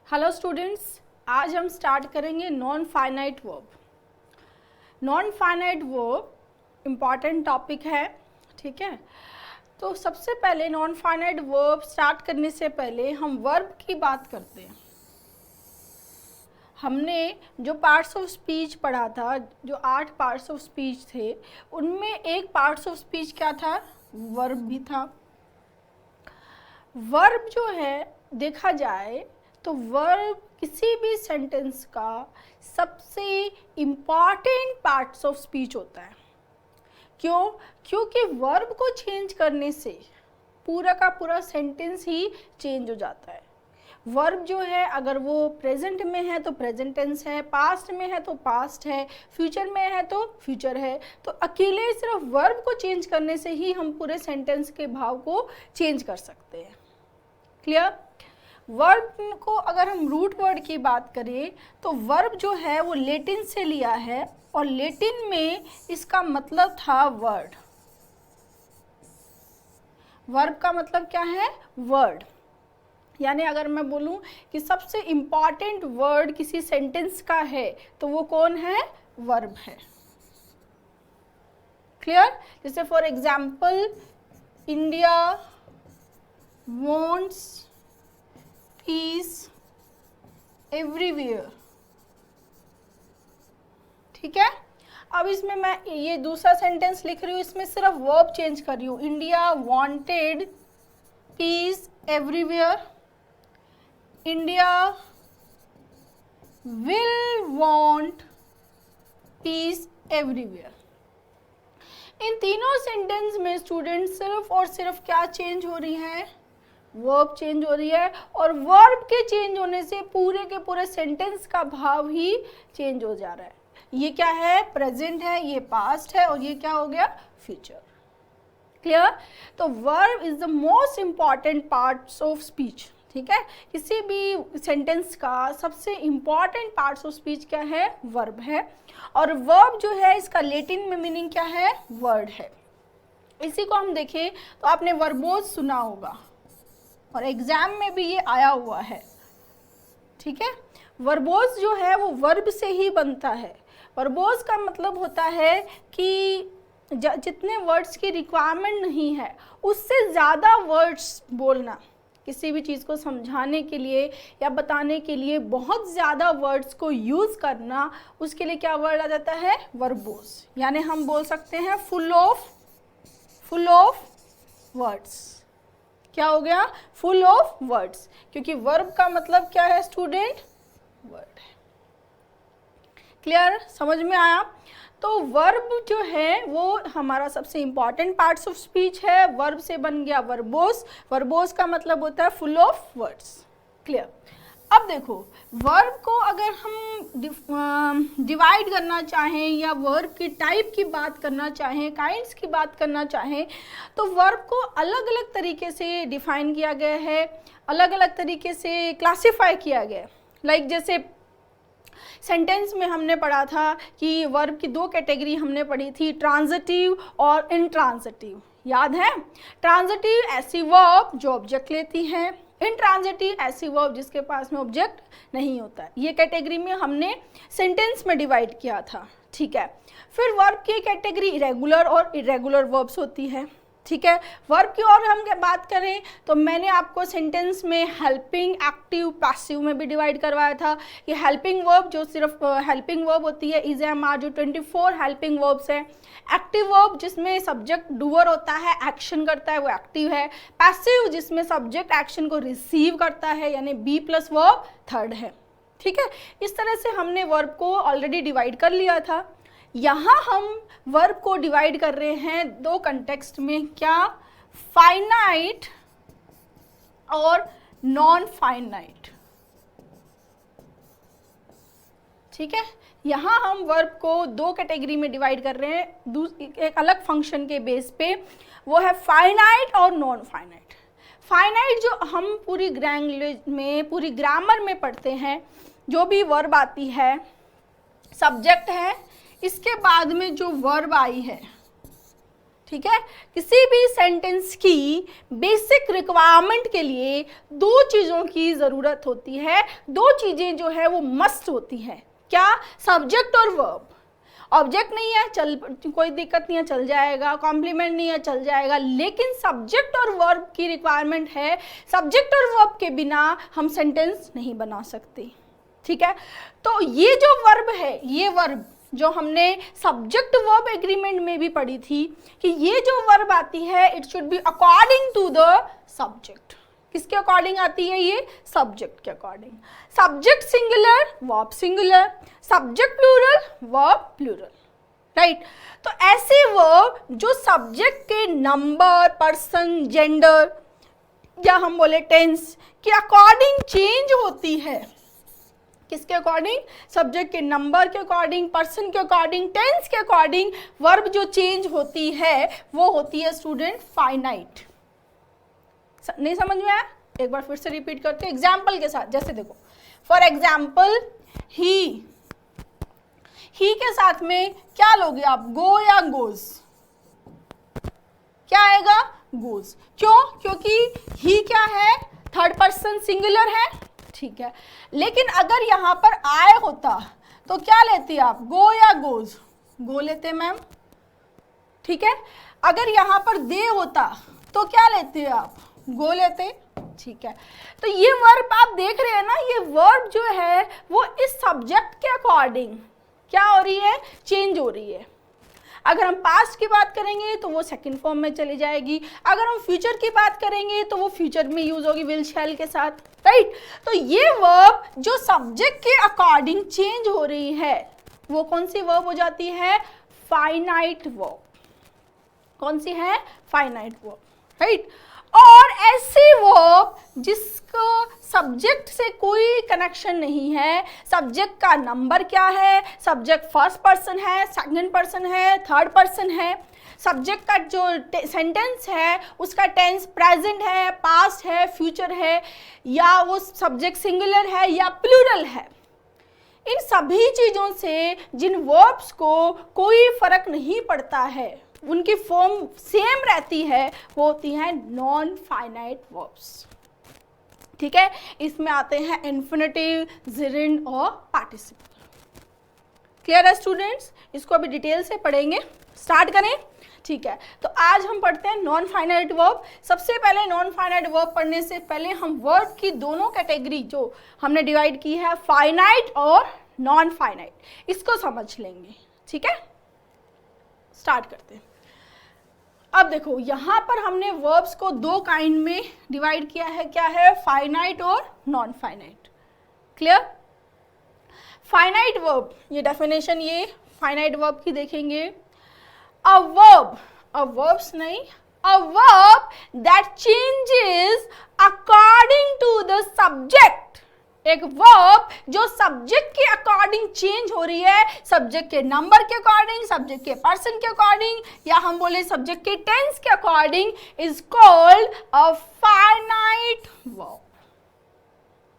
Hello students, आज हम start करेंगे non finite verb. Non finite verb important topic है, ठीक है। तो सबसे पहले नॉन फाइनाइट वर्ब स्टार्ट करने से पहले हम वर्ब की बात करते हैं। हमने जो पार्ट्स ऑफ स्पीच पढ़ा था, जो 8 पार्ट्स ऑफ स्पीच थे, उनमें एक पार्ट्स ऑफ स्पीच क्या था? वर्ब भी था। वर्ब जो है देखा जाए तो वर्ब किसी भी सेंटेंस का सबसे इम्पॉर्टेंट पार्ट्स ऑफ स्पीच होता है। क्यों? क्योंकि वर्ब को चेंज करने से पूरा का पूरा सेंटेंस ही चेंज हो जाता है। वर्ब जो है अगर वो प्रेजेंट में है तो प्रेजेंट टेंस है, पास्ट में है तो पास्ट है, फ्यूचर में है तो फ्यूचर है। तो अकेले सिर्फ वर्ब को चेंज करने से ही हम पूरे सेंटेंस के भाव को चेंज कर सकते हैं। क्लियर? वर्ब को अगर हम रूट वर्ड की बात करें तो वर्ब जो है वो लैटिन से लिया है और लैटिन में इसका मतलब था वर्ड। वर्ब का मतलब क्या है? वर्ड। यानी अगर मैं बोलूं कि सबसे इम्पॉर्टेंट वर्ड किसी सेंटेंस का है तो वो कौन है? वर्ब है। क्लियर? जैसे for example, India wants peace everywhere। ठीक है। अब इसमें मैं ये दूसरा सेंटेंस लिख रही हूँ, इसमें सिर्फ वर्ब चेंज कर रही हूँ। India wanted peace everywhere, India will want peace everywhere. इन तीनों सेंटेंस में स्टूडेंट सिर्फ और सिर्फ क्या चेंज हो रही है? वर्ब चेंज हो रही है। और वर्ब के चेंज होने से पूरे के पूरे सेंटेंस का भाव ही चेंज हो जा रहा है। ये क्या है? प्रेजेंट है, ये पास्ट है और ये क्या हो गया? फ्यूचर। क्लियर? तो verb is the most important parts of speech. ठीक है, किसी भी सेंटेंस का सबसे इंपॉर्टेंट पार्ट्स ऑफ स्पीच क्या है? वर्ब है। और वर्ब जो है इसका लैटिन में मीनिंग क्या है? वर्ड है। इसी को हम देखें तो आपने वर्बोज सुना होगा और एग्जाम में भी ये आया हुआ है। ठीक है, वर्बोज जो है वो वर्ब से ही बनता है। वर्बोज का मतलब होता है कि जितने वर्ड्स की रिक्वायरमेंट नहीं है उससे ज़्यादा वर्ड्स बोलना। किसी भी चीज़ को समझाने के लिए या बताने के लिए बहुत ज़्यादा वर्ड्स को यूज़ करना, उसके लिए क्या वर्ड आ जाता है? वर्बोज। यानी हम बोल सकते हैं फुल ऑफ वर्ड्स। क्या हो गया? Full of words. क्योंकि वर्ब का मतलब क्या है स्टूडेंट? वर्ड है। क्लियर? समझ में आया? तो वर्ब जो है वो हमारा सबसे इंपॉर्टेंट पार्ट्स ऑफ स्पीच है। वर्ब से बन गया वर्बोस। वर्बोस का मतलब होता है फुल ऑफ वर्ड्स। क्लियर? अब देखो, वर्ब को अगर हम डिवाइड करना चाहें या वर्ब की टाइप की बात करना चाहें, काइंड्स की बात करना चाहें, तो वर्ब को अलग अलग तरीके से डिफाइन किया गया है, अलग अलग तरीके से क्लासिफाई किया गया है। लाइक जैसे सेंटेंस में हमने पढ़ा था कि वर्ब की 2 कैटेगरी हमने पढ़ी थी, ट्रांजिटिव और इंट्रांजिटिव। याद है? ट्रांजिटिव ऐसी वर्ब जो ऑब्जेक्ट लेती हैं, इंट्रांजिटिव ऐसी वर्ब जिसके पास में ऑब्जेक्ट नहीं होता। ये कैटेगरी में हमने सेंटेंस में डिवाइड किया था। ठीक है। फिर वर्ब की कैटेगरी इरेगुलर और इरेगुलर वर्ब्स होती है। ठीक है। वर्ब की और हम बात करें तो मैंने आपको सेंटेंस में हेल्पिंग, एक्टिव, पैसिव में भी डिवाइड करवाया था। ये हेल्पिंग वर्ब जो सिर्फ हेल्पिंग वर्ब होती है, इज एम आर, जो 24 हेल्पिंग वर्ब्स है। एक्टिव वर्ब जिसमें सब्जेक्ट डूअर होता है, एक्शन करता है, वो एक्टिव है। पैसिव जिसमें सब्जेक्ट एक्शन को रिसीव करता है, यानी बी प्लस वर्ब थर्ड है। ठीक है। इस तरह से हमने वर्ब को ऑलरेडी डिवाइड कर लिया था। यहाँ हम वर्ब को डिवाइड कर रहे हैं 2 कंटेक्स्ट में। क्या? फाइनाइट और नॉन फाइनाइट। ठीक है। यहाँ हम वर्ब को 2 कैटेगरी में डिवाइड कर रहे हैं एक अलग फंक्शन के बेस पे, वो है फाइनाइट और नॉन फाइनाइट। फाइनाइट जो हम पूरी लैंग्वेज में, पूरी ग्रामर में पढ़ते हैं, जो भी वर्ब आती है, सब्जेक्ट है, इसके बाद में जो वर्ब आई है ठीक है, किसी भी सेंटेंस की बेसिक रिक्वायरमेंट के लिए दो चीज़ों की ज़रूरत होती है, दो चीज़ें जो है वो मस्ट होती है। क्या? सब्जेक्ट और वर्ब। ऑब्जेक्ट नहीं है, चल कोई दिक्कत नहीं है, चल जाएगा, कॉम्प्लीमेंट नहीं है, चल जाएगा, लेकिन सब्जेक्ट और वर्ब की रिक्वायरमेंट है। सब्जेक्ट और वर्ब के बिना हम सेंटेंस नहीं बना सकते। ठीक है, तो ये जो वर्ब है, ये वर्ब जो हमने सब्जेक्ट वर्ब एग्रीमेंट में भी पढ़ी थी कि ये जो वर्ब आती है it should be according to the subject. किसके अकॉर्डिंग आती है? ये सब्जेक्ट के according. Subject singular, verb singular, subject plural, verb plural, right. तो ऐसे वर्ब जो सब्जेक्ट के नंबर, पर्सन, जेंडर या हम बोले टेंस के अकॉर्डिंग चेंज होती है। किसके अकॉर्डिंग? सब्जेक्ट के नंबर के अकॉर्डिंग, पर्सन के अकॉर्डिंग, टेंस के अकॉर्डिंग वर्ब जो चेंज होती है वो होती है स्टूडेंट फाइनाइट। नहीं समझ में आया? एक बार फिर से रिपीट करते हैं एग्जाम्पल के साथ। जैसे देखो, फॉर एग्जाम्पल ही के साथ में क्या लोगे आप? गो या गोज? क्या आएगा? गोज। क्यों? क्योंकि ही क्या है? थर्ड पर्सन सिंगुलर है, ठीक है। लेकिन अगर यहां पर आए होता तो क्या लेते आप? गो या गोज? गो लेते मैम, ठीक है। अगर यहां पर दे होता तो क्या लेते आप? गो लेते, ठीक है। तो ये वर्ब आप देख रहे हैं ना, ये वर्ब जो है वो इस सब्जेक्ट के अकॉर्डिंग क्या हो रही है? चेंज हो रही है। अगर हम पास्ट की बात करेंगे तो वो सेकंड फॉर्म में चली जाएगी, अगर हम फ्यूचर की बात करेंगे तो वो फ्यूचर में यूज होगी विल शैल के साथ, राइट। तो ये वर्ब जो सब्जेक्ट के अकॉर्डिंग चेंज हो रही है वो कौन सी वर्ब हो जाती है? Finite verb. कौन सी है? Finite verb, right. और ऐसी वर्ब जिसको सब्जेक्ट से कोई कनेक्शन नहीं है, सब्जेक्ट का नंबर क्या है, सब्जेक्ट फर्स्ट पर्सन है, सेकंड पर्सन है, थर्ड पर्सन है, सब्जेक्ट का जो सेंटेंस है उसका टेंस प्रेजेंट है, पास्ट है, फ्यूचर है, या वो सब्जेक्ट सिंगुलर है या प्लूरल है। इन सभी चीज़ों से जिन वर्ब्स को कोई फर्क नहीं पड़ता है, उनकी फॉर्म सेम रहती है, वो होती हैं नॉन फाइनाइट वर्ब्स, ठीक है। इसमें आते हैं इन्फिनेटिव, जेरेंड और पार्टिसिपल। क्लियर है स्टूडेंट्स? इसको अभी डिटेल से पढ़ेंगे, स्टार्ट करें, ठीक है। तो आज हम पढ़ते हैं नॉन फाइनाइट वर्ब। सबसे पहले नॉन फाइनाइट वर्ब पढ़ने से पहले हम वर्ब की दोनों कैटेगरी जो हमने डिवाइड की है, फाइनाइट और नॉन फाइनाइट, इसको समझ लेंगे, ठीक है। स्टार्ट करते हैं। अब देखो, यहाँ पर हमने वर्ब्स को दो काइंड में डिवाइड किया है। क्या है? फाइनाइट और non finite. Clear? Finite verb, ये डेफिनेशन ये फाइनाइट वर्ब की देखेंगे। अ वर्ब, अ वर्ब्स नहीं, a verb that changes according to the subject. एक वर्ब जो सब्जेक्ट के अकॉर्डिंग चेंज हो रही है, सब्जेक्ट के नंबर के अकॉर्डिंग, सब्जेक्ट के पर्सन के अकॉर्डिंग, या हम बोले सब्जेक्ट के टेंस के according, is called a finite verb,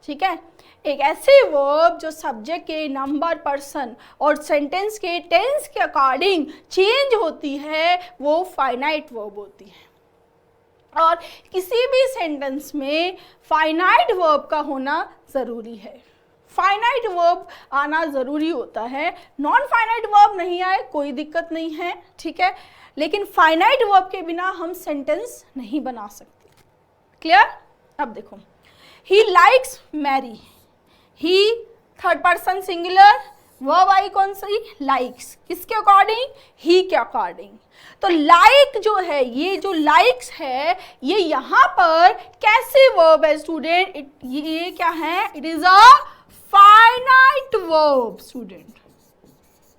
ठीक है। एक ऐसी वर्ब जो सब्जेक्ट के नंबर, पर्सन और सेंटेंस के टेंस के अकॉर्डिंग चेंज होती है वो फाइनाइट वर्ब होती है। और किसी भी सेंटेंस में फाइनाइट वर्ब का होना ज़रूरी है, फाइनाइट वर्ब आना ज़रूरी होता है। नॉन फाइनाइट वर्ब नहीं आए कोई दिक्कत नहीं है, ठीक है, लेकिन फाइनाइट वर्ब के बिना हम सेंटेंस नहीं बना सकते। क्लियर? अब देखो, ही लाइक्स मैरी, ही थर्ड पर्सन सिंगुलर, वर्ब आई कौन सी? लाइक्स। किसके अकॉर्डिंग? ही के अकॉर्डिंग। तो लाइक जो है, ये जो लाइक्स है, ये यहाँ पर कैसे वर्ब है स्टूडेंट? ये क्या है? It is a finite verb student.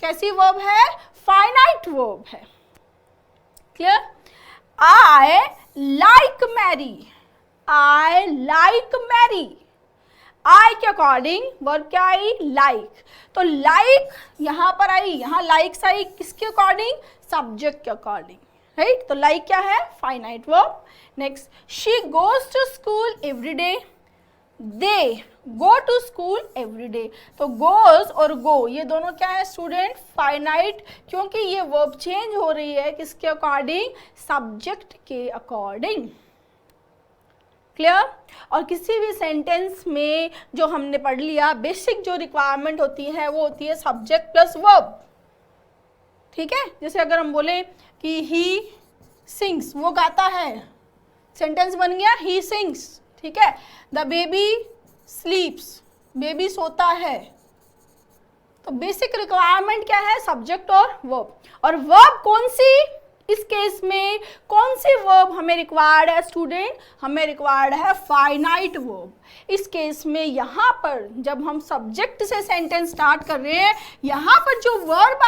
कैसी वर्ब है? फाइनाइट वर्ब है। Clear? I like Mary, I like Mary, I के अकॉर्डिंग वर्ब क्या आई? लाइक। तो लाइक यहाँ पर आई, यहाँ लाइक्स आई, किसके अकॉर्डिंग? सब्जेक्ट के अकॉर्डिंग, राइट। तो लाइक क्या है? Finite verb. Next, she goes to school every day, they go to school every day. तो गोज और गो ये दोनों क्या है स्टूडेंट, फाइनाइट, क्योंकि ये वर्ब चेंज हो रही है किसके अकॉर्डिंग, सब्जेक्ट के अकॉर्डिंग। क्लियर। और किसी भी सेंटेंस में जो हमने पढ़ लिया, बेसिक जो रिक्वायरमेंट होती है वो होती है सब्जेक्ट प्लस वर्ब। ठीक है, जैसे अगर हम बोले कि ही सिंग्स, वो गाता है, सेंटेंस बन गया ही सिंग्स। ठीक है, द बेबी स्लीप्स, बेबी सोता है। तो बेसिक रिक्वायरमेंट क्या है, सब्जेक्ट और वर्ब। और वर्ब कौन सी, इस केस में कौन सी वर्ब हमें रिक्वायर्ड है स्टूडेंट, हमें रिक्वायर्ड है फाइनाइट वर्ब। इस केस में यहाँ पर जब हम सब्जेक्ट से सेंटेंस स्टार्ट कर रहे हैं, यहाँ पर जो वर्ब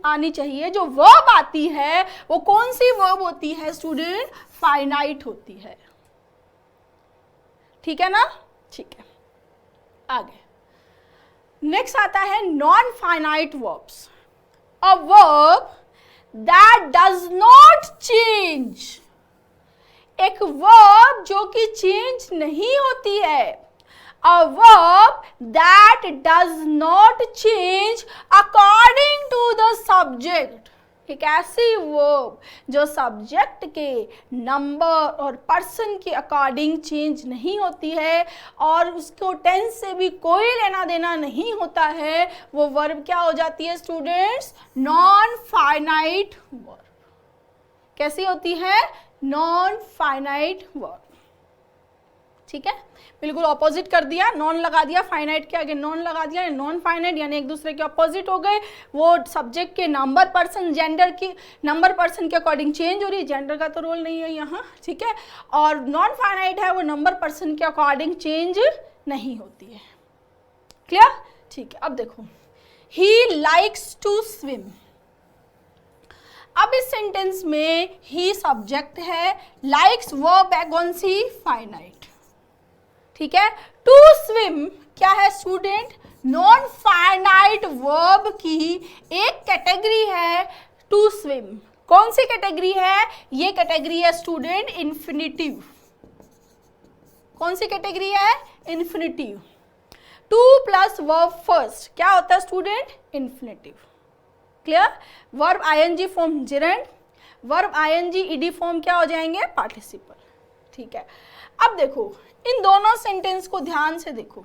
आनी चाहिए, जो वर्ब आती है वो कौन सी वर्ब होती है स्टूडेंट, फाइनाइट होती है। ठीक है ना, ठीक है। आगे नेक्स्ट आता है non finite verbs. A verb that does not change, एक वर्ब जो कि चेंज नहीं होती है। A verb that does not change according to the subject, एक ऐसी वर्ब जो सब्जेक्ट के नंबर और पर्सन के अकॉर्डिंग चेंज नहीं होती है और उसको टेंस से भी कोई लेना देना नहीं होता है, वो वर्ब क्या हो जाती है स्टूडेंट्स, नॉन फाइनाइट वर्ब। कैसी होती है, नॉन फाइनाइट वर्ब। ठीक है, बिल्कुल ऑपोजिट कर दिया, नॉन लगा दिया, फाइनाइट के आगे नॉन लगा दिया, नॉन फाइनाइट यानी एक दूसरे के ऑपोजिट हो गए। वो सब्जेक्ट के नंबर पर्सन, जेंडर की नंबर पर्सन के अकॉर्डिंग चेंज हो रही है, जेंडर का तो रोल नहीं है यहाँ। ठीक है, और नॉन फाइनाइट है वो नंबर पर्सन के अकॉर्डिंग चेंज नहीं होती है। क्लियर, ठीक है। अब देखो, ही लाइक्स टू स्विम। अब इस सेंटेंस में ही सब्जेक्ट है, लाइक्स वर्ब है कौन सी, फाइनाइट। ठीक है, टू स्विम क्या है स्टूडेंट, नॉन फाइनाइट वर्ब की एक कैटेगरी है टू स्विम। कौन सी कैटेगरी है, ये कैटेगरी है स्टूडेंट इन्फिनिटिव। कौन सी कैटेगरी है, infinitive. To plus verb first क्या होता है student, infinitive. Clear, verb ING form gerund, verb ING ED form क्या हो जाएंगे, पार्टिसिपल। ठीक है, अब देखो इन दोनों सेंटेंस को ध्यान से देखो।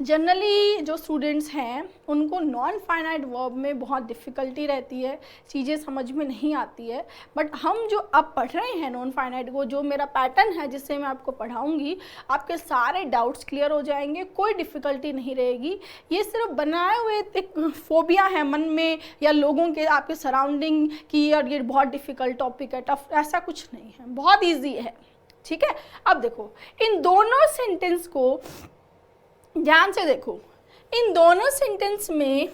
जनरली जो स्टूडेंट्स हैं उनको नॉन फाइनाइट वर्ब में बहुत डिफ़िकल्टी रहती है, चीज़ें समझ में नहीं आती है। बट हम जो अब पढ़ रहे हैं नॉन फाइनाइट को, जो मेरा पैटर्न है जिससे मैं आपको पढ़ाऊंगी, आपके सारे डाउट्स क्लियर हो जाएंगे, कोई डिफ़िकल्टी नहीं रहेगी। ये सिर्फ बनाए हुए एक फोबिया है मन में या लोगों के, आपके सराउंडिंग की, और ये बहुत डिफ़िकल्ट टॉपिक है, टफ, ऐसा कुछ नहीं है, बहुत ईजी है। ठीक है, अब देखो इन दोनों सेंटेंस को ध्यान से देखो। इन दोनों सेंटेंस में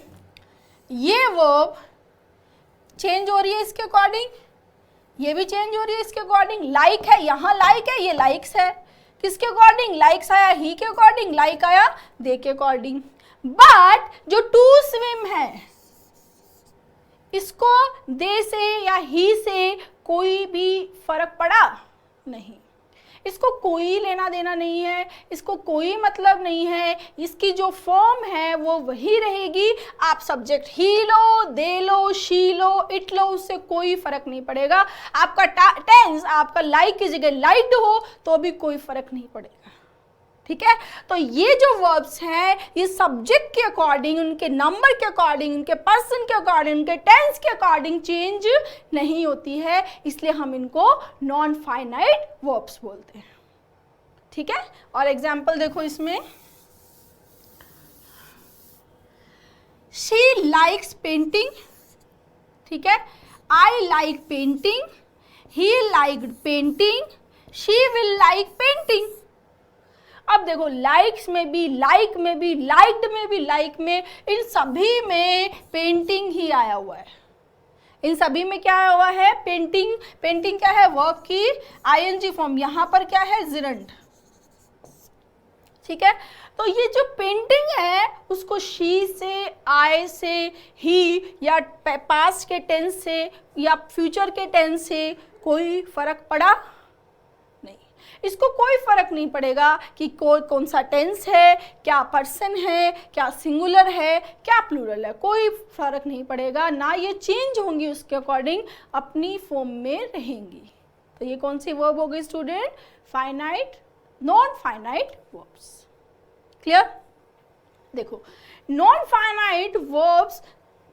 ये वर्ब चेंज हो रही है इसके अकॉर्डिंग, ये भी चेंज हो रही है इसके अकॉर्डिंग। लाइक है, यहाँ लाइक है, ये लाइक्स है, किसके अकॉर्डिंग, लाइक्स आया ही के अकॉर्डिंग, लाइक आया दे के अकॉर्डिंग। बट जो टू स्विम है, इसको दे से या ही से कोई भी फर्क पड़ा नहीं, इसको कोई लेना देना नहीं है, इसको कोई मतलब नहीं है, इसकी जो फॉर्म है वो वही रहेगी। आप सब्जेक्ट ही लो, दे लो, शी लो, इट लो, उससे कोई फर्क नहीं पड़ेगा। आपका टेंस आपका लाइक की जगह लाइक्ड हो तो भी कोई फर्क नहीं पड़ेगा। ठीक है, तो ये जो वर्ब्स हैं ये सब्जेक्ट के अकॉर्डिंग, उनके नंबर के अकॉर्डिंग, उनके पर्सन के अकॉर्डिंग, उनके टेंस के अकॉर्डिंग चेंज नहीं होती है, इसलिए हम इनको नॉन फाइनाइट वर्ब्स बोलते हैं। ठीक है, और एग्जाम्पल देखो इसमें, शी लाइक्स पेंटिंग। ठीक है, I like painting, he liked painting, she will like painting. अब देखो लाइक्स में भी, लाइक में भी, लाइक्ड में भी, लाइक में, इन सभी में पेंटिंग ही आया हुआ है। इन सभी में क्या आया हुआ है, पेंटिंग। पेंटिंग क्या है, वर्ब की आईएनजी फॉर्म, यहां पर क्या है, जिरंड। ठीक है, तो ये जो पेंटिंग है उसको शी से, आई से, ही या पास्ट के टेंस से या फ्यूचर के टेंस से कोई फर्क पड़ा नहीं। इसको कोई फर्क नहीं पड़ेगा कि कौन सा टेंस है, क्या पर्सन है, क्या सिंगुलर है, क्या प्लूरल है, कोई फर्क नहीं पड़ेगा, ना ये चेंज होंगी, उसके अकॉर्डिंग अपनी फॉर्म में रहेंगी। तो ये कौन सी वर्ब हो गई student? Finite, non finite verbs. Clear? देखो, नॉन फाइनाइट वर्ब्स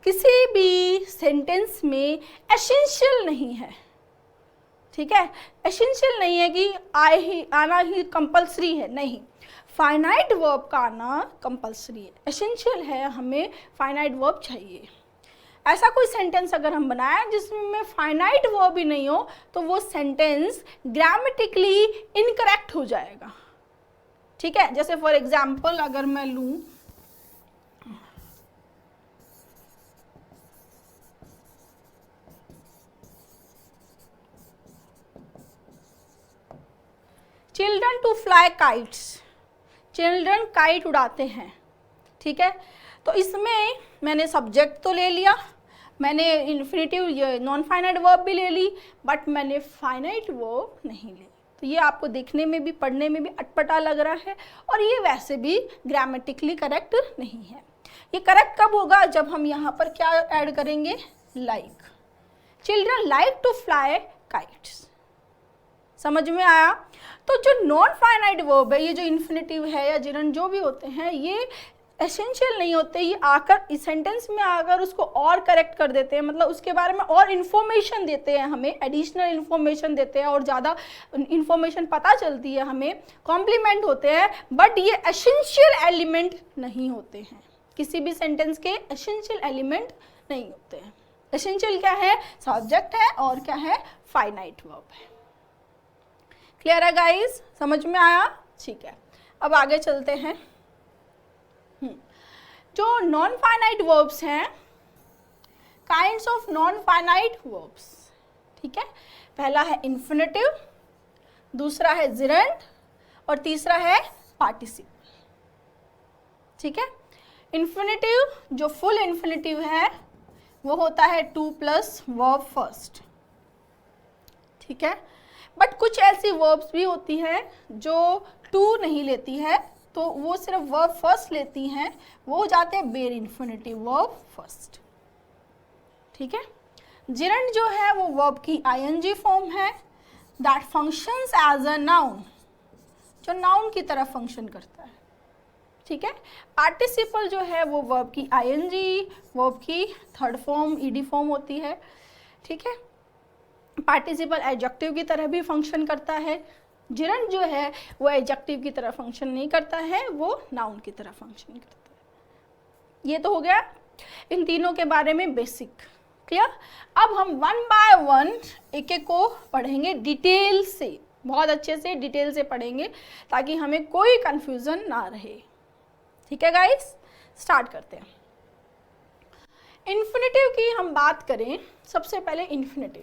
किसी भी सेंटेंस में एसेंशियल नहीं है, ठीक है? एसेंशियल नहीं है कि आना ही कंपलसरी है, नहीं। फाइनाइट वर्ब का आना कंपलसरी है, एसेंशियल है, हमें फाइनाइट वर्ब चाहिए। ऐसा कोई सेंटेंस अगर हम बनाएं जिसमें फाइनाइट वर्ब ही नहीं हो तो वो सेंटेंस ग्रामेटिकली इनकरेक्ट हो जाएगा, ठीक है? जैसे फॉर एग्जाम्पल अगर मैं लूं, children to fly kites, children kite उड़ाते हैं, ठीक है? तो इसमें मैंने सब्जेक्ट तो ले लिया, मैंने इन्फिनेटिव नॉन फाइनाइट वर्ब भी ले ली, बट मैंने फाइनाइट वर्ब नहीं ली। तो ये आपको देखने में भी, पढ़ने में भी अटपटा लग रहा है, और ये वैसे भी ग्रामेटिकली करेक्ट नहीं है। ये करेक्ट कब होगा? जब हम यहाँ पर क्या ऐड करेंगे? Like. Children like to fly kites. समझ में आया? तो जो नॉन फाइनाइट वर्ब है, ये जो इन्फिनेटिव है या जिरन जो भी होते हैं, ये एसेंशियल नहीं होते, ये आकर इस सेंटेंस में आकर उसको और करेक्ट कर देते हैं, मतलब उसके बारे में और इन्फॉर्मेशन देते हैं, हमें एडिशनल इन्फॉर्मेशन देते हैं और ज़्यादा इन्फॉर्मेशन पता चलती है, हमें कॉम्प्लीमेंट होते हैं, बट ये एसेंशियल एलिमेंट नहीं होते हैं, किसी भी सेंटेंस के एसेंशियल एलिमेंट नहीं होते हैं। एसेंशियल क्या है? सब्जेक्ट है, और क्या है? फाइनाइट वर्ब है। क्लियर है गाइस? समझ में आया? ठीक है, अब आगे चलते हैं। जो नॉन फाइनाइट वर्ब्स हैं, kinds of non finite verbs, ठीक है? पहला है इन्फिनेटिव, दूसरा है जिरंड, और तीसरा है पार्टिसिपल, ठीक है? इन्फिनेटिव जो फुल इन्फिनेटिव है वो होता है टू प्लस वर्ब फर्स्ट, ठीक है? बट कुछ ऐसी वर्ब्स भी होती हैं जो टू नहीं लेती है, तो वो सिर्फ वर्ब फर्स्ट लेती हैं, वो हो जाते हैं बेर इन्फिनेटिव वर्ब फर्स्ट, ठीक है? जिरंड जो है वो वर्ब की आईएनजी फॉर्म है, that functions as a noun, जो नाउन की तरह फंक्शन करता है, ठीक है? पार्टिसिपल जो है वो वर्ब की आईएनजी, वर्ब की थर्ड फॉर्म ईडी फॉर्म होती है, ठीक है? पार्टिसिपल एडजेक्टिव की तरह भी फंक्शन करता है। जिरंड जो है वो एडजेक्टिव की तरह फंक्शन नहीं करता है, वो नाउन की तरह फंक्शन करता है। ये तो हो गया इन तीनों के बारे में बेसिक। क्लियर? अब हम वन बाय वन एक एक को पढ़ेंगे डिटेल से, बहुत अच्छे से डिटेल से पढ़ेंगे ताकि हमें कोई कंफ्यूजन ना रहे, ठीक है गाइस? स्टार्ट करते हैं। इन्फिनेटिव की हम बात करें, सबसे पहले infinitive.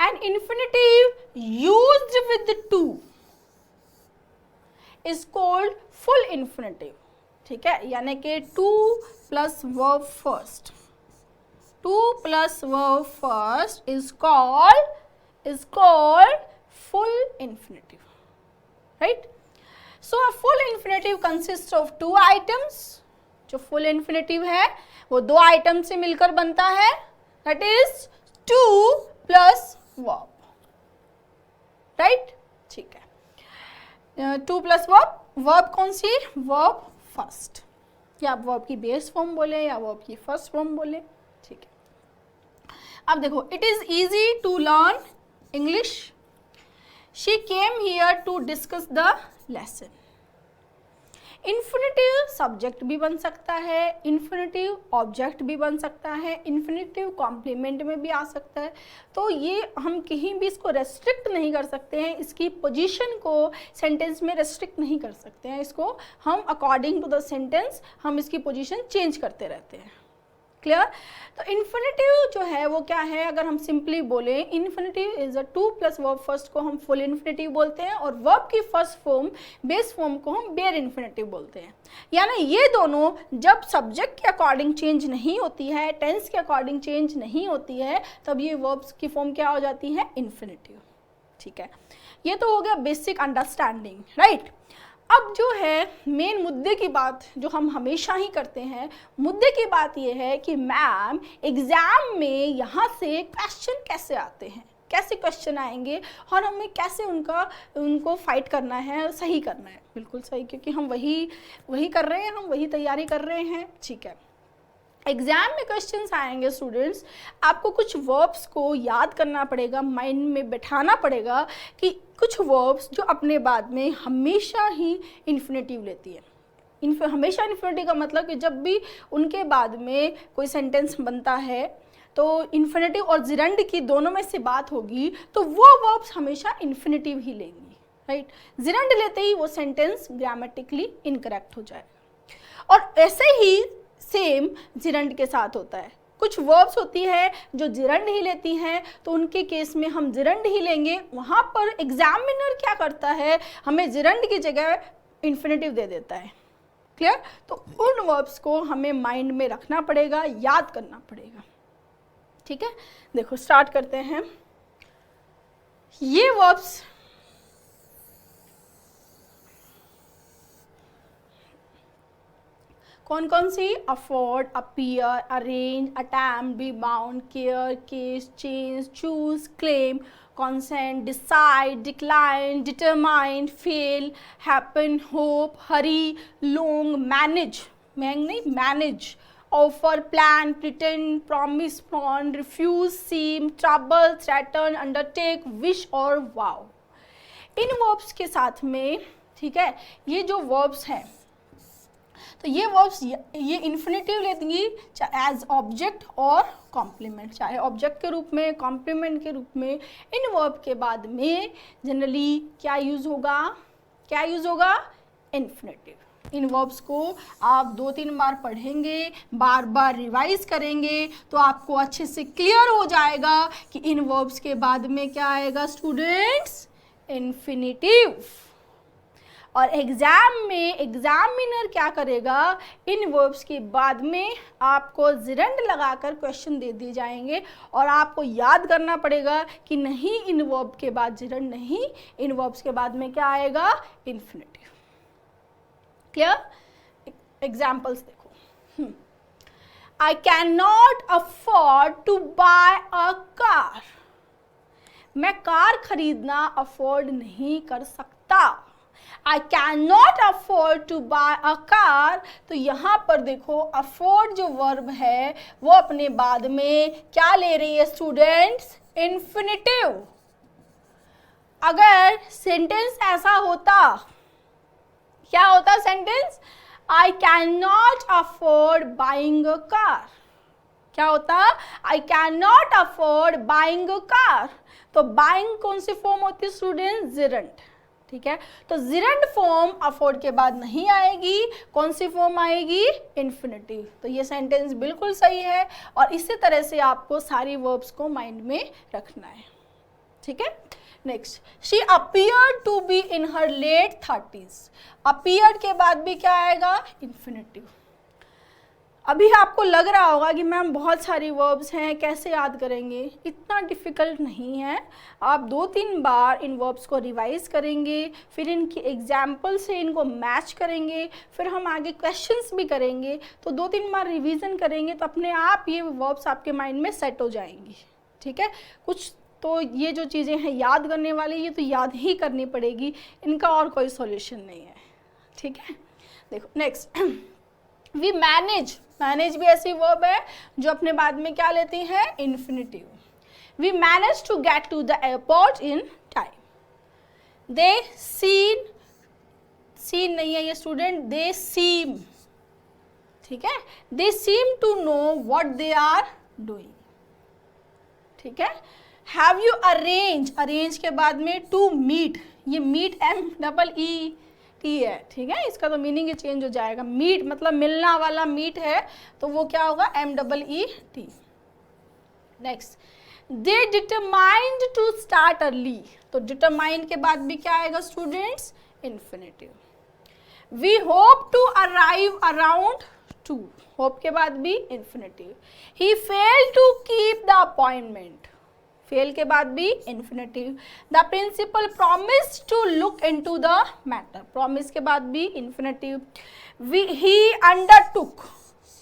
An infinitive used with to is called full infinitive, ठीक है? यानी कि to plus verb first, to plus verb first is called full infinitive, right? So a full infinitive consists of two items. जो full infinitive है वो दो item से मिलकर बनता है, that is two plus verb, right? ठीक है, टू प्लस वर्ब, वर्ब कौन सी? वर्ब फर्स्ट, या आप वर्ब की बेस फॉर्म बोले या वर्ब की फर्स्ट फॉर्म बोले, ठीक है? अब देखो, it is easy to learn English, she came here to discuss the lesson. Infinitive subject भी बन सकता है, इन्फिनेटिव ऑब्जेक्ट भी बन सकता है, इन्फिनेटिव कॉम्प्लीमेंट में भी आ सकता है। तो ये हम कहीं भी इसको रेस्ट्रिक्ट नहीं कर सकते हैं, इसकी पोजीशन को सेंटेंस में रेस्ट्रिक्ट नहीं कर सकते हैं, इसको हम अकॉर्डिंग टू द सेंटेंस हम इसकी पोजीशन चेंज करते रहते हैं। क्लियर? तो इन्फिनेटिव जो है वो क्या है? अगर हम सिंपली बोले, infinitive is a to plus verb first को हम फुल इन्फिनेटिव बोलते हैं, और वर्ब की फर्स्ट फॉर्म बेस फॉर्म को हम बेयर इन्फिनेटिव बोलते हैं। यानी ये दोनों जब सब्जेक्ट के अकॉर्डिंग चेंज नहीं होती है, टेंस के अकॉर्डिंग चेंज नहीं होती है, तब ये वर्ब्स की फॉर्म क्या हो जाती है? इन्फिनेटिव। ठीक है, ये तो हो गया बेसिक अंडरस्टैंडिंग, राइट। अब जो है मेन मुद्दे की बात जो हम हमेशा ही करते हैं, मुद्दे की बात ये है कि मैम एग्जाम में यहाँ से क्वेश्चन कैसे आते हैं, कैसे क्वेश्चन आएंगे और हमें कैसे उनको फाइट करना है, सही करना है। बिल्कुल सही, क्योंकि हम वही कर रहे हैं, हम वही तैयारी कर रहे हैं, ठीक है। एग्जाम में क्वेश्चंस आएंगे स्टूडेंट्स, आपको कुछ वर्ब्स को याद करना पड़ेगा, माइंड में बैठाना पड़ेगा कि कुछ वर्ब्स जो अपने बाद में हमेशा ही इन्फिनेटिव लेती है। हमेशा इन्फिनेटिव का मतलब कि जब भी उनके बाद में कोई सेंटेंस बनता है तो इन्फिनेटिव और जिरंड की दोनों में से बात होगी तो वो वर्ब्स हमेशा इन्फिनेटिव ही लेंगी, राइट। जिरंड लेते ही वो सेंटेंस ग्रामेटिकली इनकरेक्ट हो जाए। और ऐसे ही सेम जिरंड के साथ होता है, कुछ वर्ब्स होती है जो जिरंड ही लेती हैं, तो उनके केस में हम जिरंड ही लेंगे। वहाँ पर एग्जामिनर क्या करता है, हमें जिरंड की जगह इन्फिनेटिव दे देता है, क्लियर। तो उन वर्ब्स को हमें माइंड में रखना पड़ेगा, याद करना पड़ेगा, ठीक है। देखो स्टार्ट करते हैं। ये वर्ब्स कौन कौन सी, afford, appear, arrange, attempt, be bound, care, cease, change, choose, claim, consent, decide, decline, determine, fail, happen, hope, hurry, long, manage, manage, offer, plan, pretend, promise, pawn, refuse, seem, trouble, threaten, undertake, wish और vow। इन verbs के साथ में, ठीक है, ये जो verbs हैं तो ये वर्ब्स ये इन्फिनेटिव लेंगी एज ऑब्जेक्ट और कॉम्प्लीमेंट, चाहे ऑब्जेक्ट के रूप में, कॉम्प्लीमेंट के रूप में। इन वर्ब के बाद में जनरली क्या यूज होगा, इन्फिनेटिव। इन वर्ब्स को आप 2-3 बार पढ़ेंगे, बार बार रिवाइज करेंगे तो आपको अच्छे से क्लियर हो जाएगा कि इन वर्ब्स के बाद में क्या आएगा स्टूडेंट्स, इन्फिनेटिव। और एग्जाम में एग्जामिनर क्या करेगा, इन वर्ब्स के बाद में आपको जिरंड लगाकर क्वेश्चन दे दिए जाएंगे और आपको याद करना पड़ेगा कि नहीं इन वर्ब के बाद जिरंड नहीं, इन वर्ब्स के बाद में क्या आएगा, इन्फिनेटिव। क्लियर। एग्जाम्पल्स देखो, I can not afford to buy a car, मैं कार खरीदना अफोर्ड नहीं कर सकता। I cannot afford to buy a car, तो यहाँ पर देखो afford जो वर्ब है वो अपने बाद में क्या ले रही है स्टूडेंट्स, इन्फिनेटिव। अगर सेंटेंस ऐसा होता, क्या होता sentence, I cannot afford buying a car, क्या होता, I cannot afford buying a car। तो बाइंग कौन सी फॉर्म होती है स्टूडेंट, जिरंड, ठीक है। तो जिरंड फॉर्म अफोर्ड के बाद नहीं आएगी, कौन सी फॉर्म आएगी, इन्फिनेटिव। तो ये सेंटेंस बिल्कुल सही है और इसी तरह से आपको सारी वर्ब्स को माइंड में रखना है, ठीक है। Next, she appeared to be in her late 30s, appeared के बाद भी क्या आएगा, इन्फिनेटिव। अभी आपको लग रहा होगा कि मैम बहुत सारी वर्ब्स हैं, कैसे याद करेंगे, इतना डिफ़िकल्ट नहीं है। आप 2-3 बार इन वर्ब्स को रिवाइज करेंगे, फिर इनकी एग्जाम्पल से इनको मैच करेंगे, फिर हम आगे क्वेश्चंस भी करेंगे। तो 2-3 बार रिवीजन करेंगे तो अपने आप ये वर्ब्स आपके माइंड में सेट हो जाएंगी, ठीक है। कुछ तो ये जो चीज़ें हैं याद करने वाली, ये तो याद ही करनी पड़ेगी, इनका और कोई सॉल्यूशन नहीं है, ठीक है। देखो नेक्स्ट, वी मैनेज, मैनेज भी ऐसी वर्ब है जो अपने बाद में क्या लेती है, infinitive. We manage to get to the airport in time. They seen नहीं है ये स्टूडेंट, दे सीम, ठीक है, they seem to know what they are doing, ठीक है। हैव यू अरेंज, अरेंज के बाद में टू मीट, ये मीट MEET है, ठीक है, इसका तो मीनिंग ही चेंज हो जाएगा। मीट मतलब मिलना वाला मीट है तो वो क्या होगा, MEET। Next, they determined to start early, तो डिटरमाइंड के बाद भी क्या आएगा students, infinitive. We hope to arrive around 2, hope के बाद भी infinitive. He failed to keep the appointment, fail के बाद भी infinitive. The principal promise to look into the matter, promise के बाद भी infinitive. He undertook,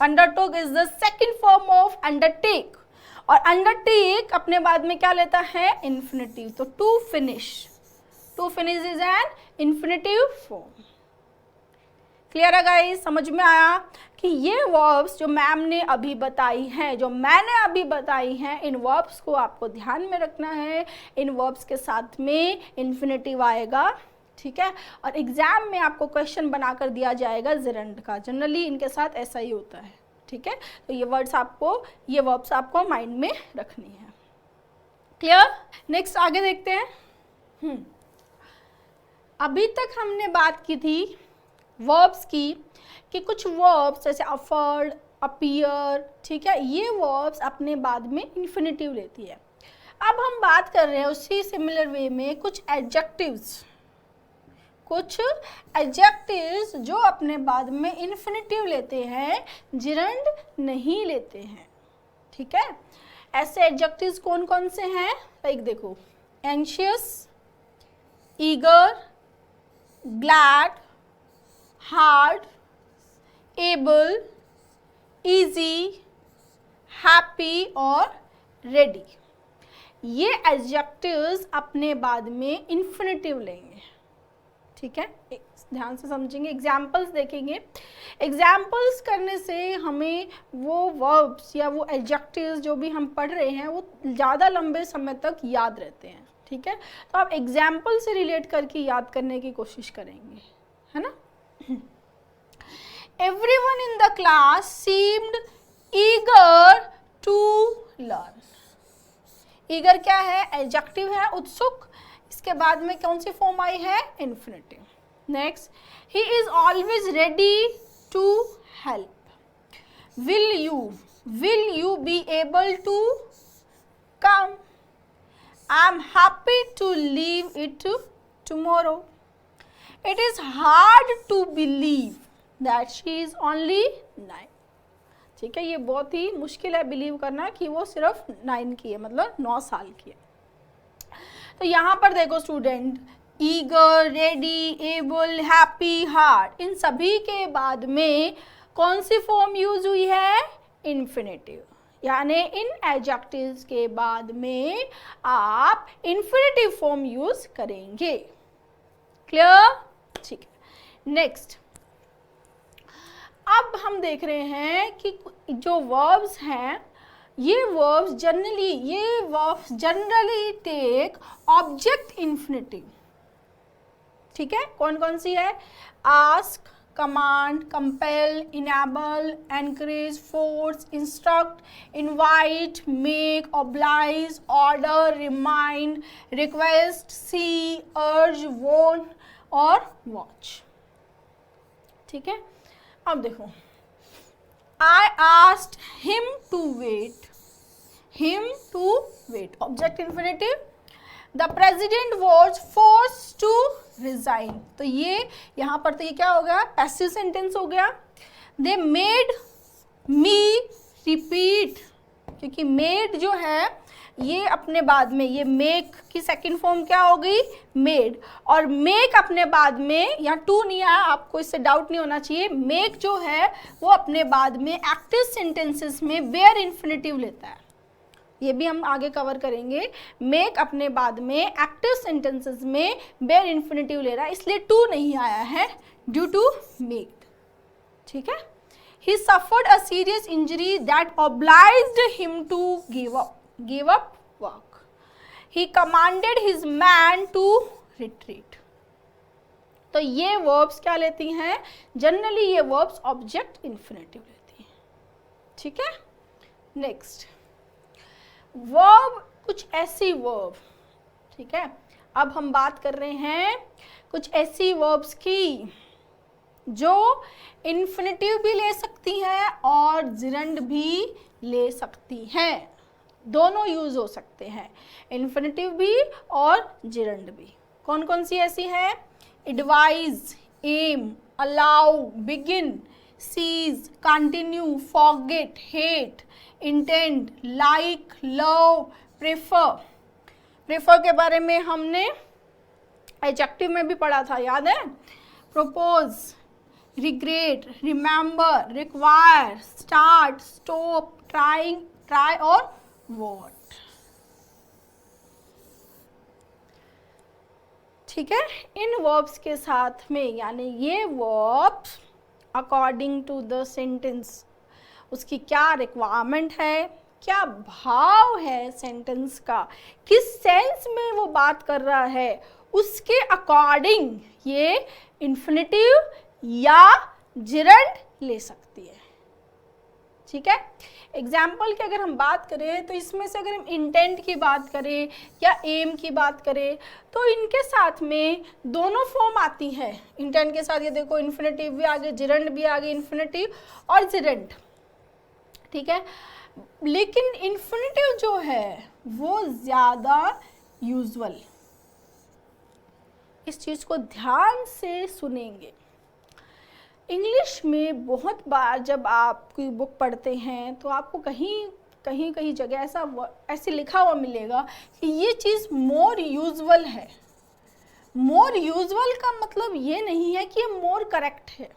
undertook is the second form of undertake, और अंडरटेक अपने बाद में क्या लेता है, इन्फिनेटिव। तो to finish, to finish is an infinitive form. Clear है गाइस, समझ में आया कि ये वर्ब्स जो मैम ने अभी बताई हैं, जो मैंने अभी बताई हैं, इन वर्ब्स को आपको ध्यान में रखना है। इन वर्ब्स के साथ में इन्फिनेटिव आएगा, ठीक है, और एग्जाम में आपको क्वेश्चन बनाकर दिया जाएगा जिरंड का। जनरली इनके साथ ऐसा ही होता है, ठीक है। तो ये वर्ब्स आपको माइंड में रखनी है। क्लियर, नेक्स्ट आगे देखते हैं। अभी तक हमने बात की थी वर्ब्स की कि कुछ वर्ब्स जैसे अफर्ड, अपीयर, ठीक है, ये वर्ब्स अपने बाद में इन्फिनेटिव लेती है। अब हम बात कर रहे हैं उसी सिमिलर वे में कुछ एडजेक्टिव्स, जो अपने बाद में इन्फिनेटिव लेते हैं, जिरंड नहीं लेते हैं, ठीक है। ऐसे एडजेक्टिव्स कौन कौन से हैं, लाइक देखो, anxious, eager, glad, hard, able, easy, happy और रेडी, ये एडजेक्टिव्स अपने बाद में इन्फिनेटिव लेंगे, ठीक है। ध्यान से समझेंगे, एग्जाम्पल्स देखेंगे। एग्जाम्पल्स करने से हमें वो वर्ब्स या वो एडजेक्टिव्स जो भी हम पढ़ रहे हैं वो ज़्यादा लंबे समय तक याद रहते हैं, ठीक है। तो आप एग्जाम्पल से रिलेट करके याद करने की कोशिश करेंगे, है ना। Everyone in the class seemed eager to learn. Eager क्या है, एडजेक्टिव है, उत्सुक। इसके बाद में कौन सी फॉर्म आई है, infinitive. Next, he is always ready to help. Will you be able to come? I'm happy to leave it tomorrow. It is hard to believe that she is only 9. ठीक है, ये बहुत ही मुश्किल है believe करना कि वो सिर्फ 9 की है, मतलब 9 साल की है। तो यहाँ पर देखो student, eager, ready, able, happy, hard, इन सभी के बाद में कौन सी फॉर्म यूज हुई है, इन्फिनेटिव। यानी इन एडजेक्टिव्स के बाद में आप इन्फिनेटिव फॉर्म यूज करेंगे। क्लियर, ठीक है। नेक्स्ट, अब हम देख रहे हैं कि जो वर्ब्स हैं, ये verbs generally take object infinitive, ठीक है। कौन कौन सी है, ask, command, compel, enable, encourage, force, instruct, invite, make, oblige, order, remind, request, see, urge, want और वॉच, ठीक है। अब देखो, I asked him to wait, object infinitive. The president was forced to resign, तो ये यहाँ पर तो ये क्या हो गया, पैसिव सेंटेंस हो गया। They made me repeat, क्योंकि made जो है ये अपने बाद में, ये मेक की सेकंड फॉर्म क्या हो गई, मेड, और मेक अपने बाद में, यहाँ टू नहीं आया, आपको इससे डाउट नहीं होना चाहिए। मेक जो है वो अपने बाद में एक्टिव सेंटेंसेस में बेयर इन्फिनेटिव लेता है, ये भी हम आगे कवर करेंगे। मेक अपने बाद में एक्टिव सेंटेंसेस में बेयर इन्फिनेटिव ले रहा है, इसलिए टू नहीं आया है, ड्यू टू मेक, ठीक है। He suffered a serious injury that obliged him to give up work. He commanded his man to retreat. तो ये वर्ब्स क्या लेती हैं, जनरली ये वर्ब्स ऑब्जेक्ट इन्फिनेटिव लेती हैं, ठीक है। नेक्स्ट, वर्ब, कुछ ऐसी वर्ब, ठीक है। अब हम बात कर रहे हैं कुछ ऐसी वर्ब्स की जो इन्फिनेटिव भी ले सकती हैं और जिरंड भी ले सकती हैं, दोनों यूज हो सकते हैं, इन्फिनेटिव भी और जिरंड भी। कौन कौन सी ऐसी है, advise, aim, allow, begin, cease, continue, forget, hate, intend, like, love, prefer, prefer के बारे में हमने एडजेक्टिव में भी पढ़ा था, याद है? Propose, regret, remember, require, start, stop, trying, try और वॉट। ठीक है, इन वर्ब्स के साथ में, यानी ये verbs according to the sentence, उसकी क्या रिक्वायरमेंट है, क्या भाव है सेंटेंस का, किस सेंस में वो बात कर रहा है, उसके अकॉर्डिंग ये इन्फिनेटिव या जिरंड ले सकती है। ठीक है, एग्जाम्पल की अगर हम बात करें तो इसमें से अगर हम इंटेंट की बात करें या एम की बात करें तो इनके साथ में दोनों फॉर्म आती है। इंटेंट के साथ ये देखो इन्फिनेटिव भी आगे, जिरंड भी आगे, इन्फिनेटिव और जिरंड। ठीक है, लेकिन इन्फिनेटिव जो है वो ज़्यादा यूजुअल, इस चीज़ को ध्यान से सुनेंगे। इंग्लिश में बहुत बार जब आप कोई बुक पढ़ते हैं तो आपको कहीं जगह ऐसे लिखा हुआ मिलेगा कि ये चीज़ मोर यूजुअल है। मोर यूजुअल का मतलब ये नहीं है कि ये मोर करेक्ट है।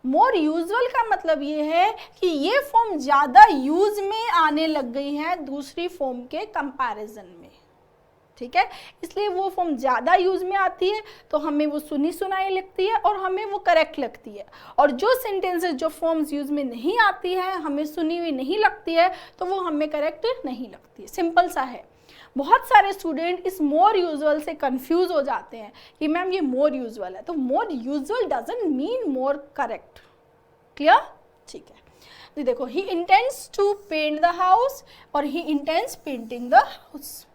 मोर यूजुअल का मतलब ये है कि ये फॉर्म ज़्यादा यूज में आने लग गई है दूसरी फॉर्म के कंपैरिजन में। ठीक है, इसलिए वो फॉर्म ज़्यादा यूज में आती है तो हमें वो सुनी सुनाई लगती है और हमें वो करेक्ट लगती है। और जो सेंटेंसेस जो फॉर्म्स यूज में नहीं आती है, हमें सुनी हुई नहीं लगती है, तो वो हमें करेक्ट नहीं लगती है। सिंपल सा है। बहुत सारे स्टूडेंट इस मोर यूजुअल से कंफ्यूज हो जाते हैं कि मैम ये मोर यूजुअल है, तो more usual doesn't mean more correct. Clear? ठीक है, तो देखो, he intends to paint the house और he intends painting the house.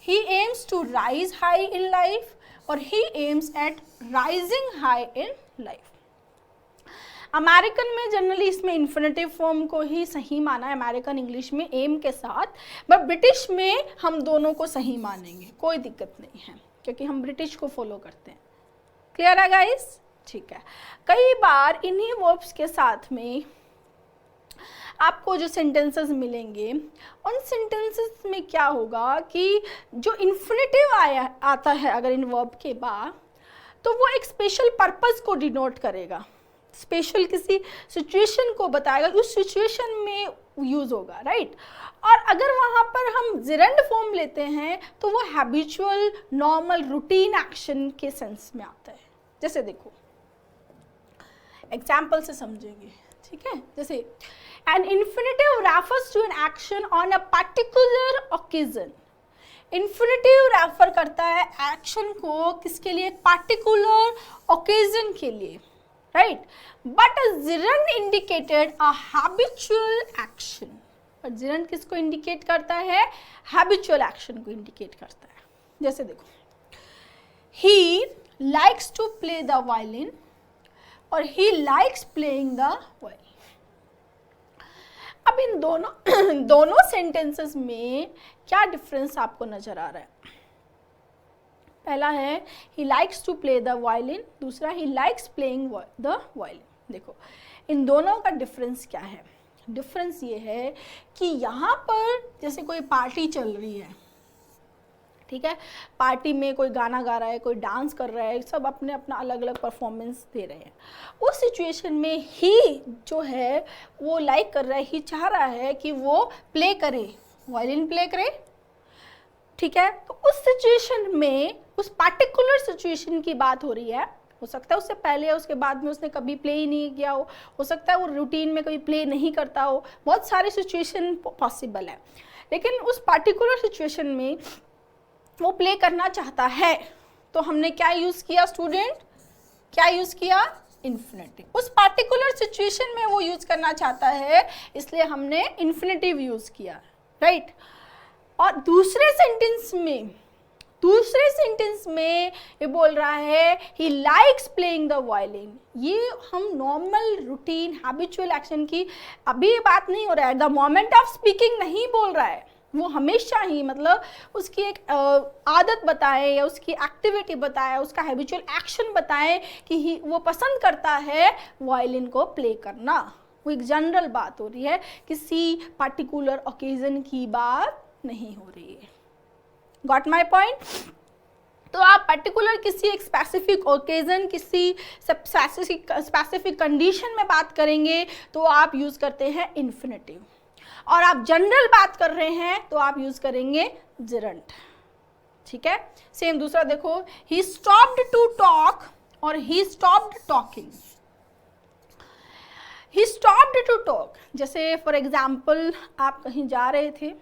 He aims to rise high in life और he aims at rising high in life। American में generally इसमें infinitive form को ही सही माना है, अमेरिकन इंग्लिश में M के साथ, बट ब्रिटिश में हम दोनों को सही मानेंगे, कोई दिक्कत नहीं है क्योंकि हम ब्रिटिश को फॉलो करते हैं। क्लियर है गाइस? ठीक है, कई बार इन्हीं वर्ब्स के साथ में आपको जो सेंटेंसेस मिलेंगे उन सेंटेंसेस में क्या होगा कि जो इन्फिनेटिव आता है अगर इन वर्ब के बाद, तो वो एक स्पेशल पर्पस को डिनोट करेगा, स्पेशल किसी सिचुएशन को बताएगा, उस सिचुएशन में यूज होगा, राइट। और अगर वहाँ पर हम जिरंड फॉर्म लेते हैं तो वो हैबिचुअल, नॉर्मल, रूटीन एक्शन के सेंस में आता है। जैसे देखो, एग्जाम्पल से समझेंगे। ठीक है, जैसे an infinitive refers to an action on a particular occasion। infinitive refer करता है एक्शन को किसके लिए? पार्टिकुलर ओकेजन के लिए, right. But a gerund indicated a habitual action। और gerund किसको इंडिकेट करता है? हैबिचुअल एक्शन को इंडिकेट करता है। जैसे देखो, he likes to play the violin और he likes playing the violin। अब इन दोनों सेंटेंसेस में क्या डिफरेंस आपको नजर आ रहा है? पहला है he likes to play the violin, दूसरा he likes playing the violin. देखो, इन दोनों का डिफरेंस क्या है? डिफरेंस ये है कि यहाँ पर जैसे कोई पार्टी चल रही है, ठीक है, पार्टी में कोई गाना गा रहा है, कोई डांस कर रहा है, सब अपने अपना अलग अलग परफॉर्मेंस दे रहे हैं। उस सिचुएशन में ही जो है वो लाइक कर रहा है, ही चाह रहा है कि वो प्ले करे, वायलिन प्ले करे। ठीक है, तो उस सिचुएशन में, उस पार्टिकुलर सिचुएशन की बात हो रही है। हो सकता है उससे पहले या उसके बाद में उसने कभी प्ले ही नहीं किया हो सकता है वो रूटीन में कभी प्ले नहीं करता हो, बहुत सारी सिचुएशन पॉसिबल है। लेकिन उस पार्टिकुलर सिचुएशन में वो प्ले करना चाहता है, तो हमने क्या यूज किया स्टूडेंट? क्या यूज किया? इन्फिनेटिव। उस पार्टिकुलर सिचुएशन में वो यूज करना चाहता है, इसलिए हमने इन्फिनेटिव यूज किया, राइट। और दूसरे सेंटेंस में ये बोल रहा है he likes playing the violin. ये हम नॉर्मल, रूटीन, हैबिचुअल एक्शन की अभी बात नहीं हो रहा है, द मोमेंट ऑफ स्पीकिंग नहीं बोल रहा है। वो हमेशा ही मतलब उसकी एक आदत बताए या उसकी एक्टिविटी बताए, उसका हैबिचुअल एक्शन बताए कि वो पसंद करता है वायलिन को प्ले करना। वो एक जनरल बात हो रही है, किसी पार्टिकुलर ओकेजन की बात नहीं हो रही है। Got my point? तो आप पर्टिकुलर किसी एक स्पेसिफिक ओकेजन, किसी स्पेसिफिक कंडीशन में बात करेंगे तो आप यूज करते हैं इन्फिनेटिव, और आप जनरल बात कर रहे हैं तो आप यूज करेंगे जिरंट। ठीक है, सेम दूसरा देखो, ही स्टॉप्ड टू टॉक और he stopped talking. He stopped to talk, जैसे फॉर एग्जाम्पल आप कहीं जा रहे थे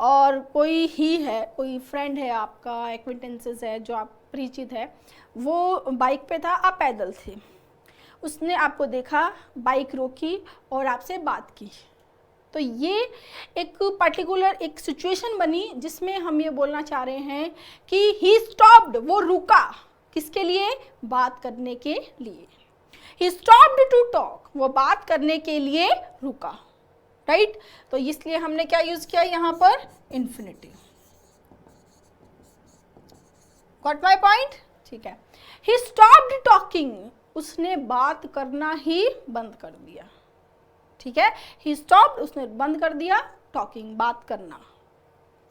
और कोई ही है, कोई फ्रेंड है आपका, एक्विटेंसेस है जो आप परिचित है, वो बाइक पे था, आप पैदल थे, उसने आपको देखा, बाइक रोकी और आपसे बात की। तो ये एक पर्टिकुलर एक सिचुएशन बनी जिसमें हम ये बोलना चाह रहे हैं कि ही स्टॉप्ड, वो रुका, किसके लिए? बात करने के लिए। ही स्टॉप्ड टू टॉक, वो बात करने के लिए रुका, राइट? तो इसलिए हमने क्या यूज किया यहाँ पर? इन्फिनिटिव। Got my point? ठीक है। ही स्टॉप्ड टॉकिंग, उसने बात करना ही बंद कर दिया। ठीक है, ही स्टॉप्ड, उसने बंद कर दिया टॉकिंग, बात करना।